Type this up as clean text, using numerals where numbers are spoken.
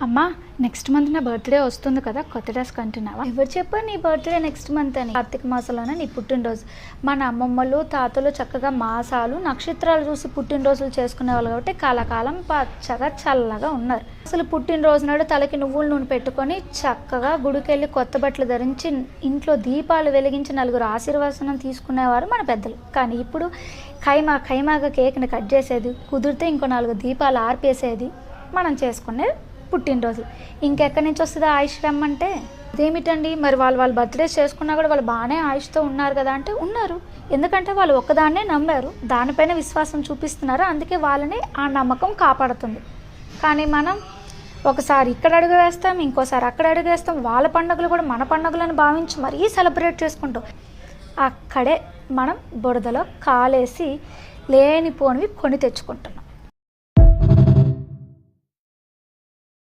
అమ్మా next month నా birthday వస్తుంది కదా, కొత్త డ్రెస్ కంటున్నావా? ఎవరు చెప్పారు నీ బర్త్డే నెక్స్ట్ మంత్ అని? కార్తీక మాసంలోనే నీ పుట్టినరోజు. మన అమ్మమ్మలు తాతలు చక్కగా మాసాలు నక్షత్రాలు చూసి పుట్టినరోజులు చేసుకునేవాళ్ళు కాబట్టి కాలకాలం పచ్చగా చల్లగా ఉన్నారు. అసలు పుట్టినరోజు నాడు తలకి నువ్వుల నూనె పెట్టుకొని చక్కగా గుడికెళ్ళి కొత్త బట్టలు ధరించి ఇంట్లో దీపాలు వెలిగించి నలుగురు ఆశీర్వాసనం తీసుకునేవారు మన పెద్దలు. కానీ ఇప్పుడు ఖైమాగా కేక్ని కట్ చేసేది, కుదిరితే ఇంకో 4 దీపాలు ఆర్పేసేది మనం చేసుకునే పుట్టినరోజు. ఇంకెక్కడి నుంచి వస్తుంది ఆయుష్ రమ్మంటే? అదేమిటండి మరి వాళ్ళ బర్త్డేస్ చేసుకున్నా కూడా వాళ్ళు బాగానే ఆయుష్తో ఉన్నారు కదా అంటే ఉన్నారు. ఎందుకంటే వాళ్ళు ఒక్కదాన్నే నమ్మారు, దానిపైన విశ్వాసం చూపిస్తున్నారు, అందుకే వాళ్ళని ఆ నమ్మకం కాపాడుతుంది. కానీ మనం ఒకసారి ఇక్కడ అడుగు వేస్తాం, ఇంకోసారి అక్కడ అడుగు వేస్తాం, వాళ్ళ పండుగలు కూడా మన పండుగలను భావించి మరీ సెలబ్రేట్ చేసుకుంటాం. అక్కడే మనం బురదలో కాలేసి లేనిపోనివి కొని తెచ్చుకుంటున్నాం.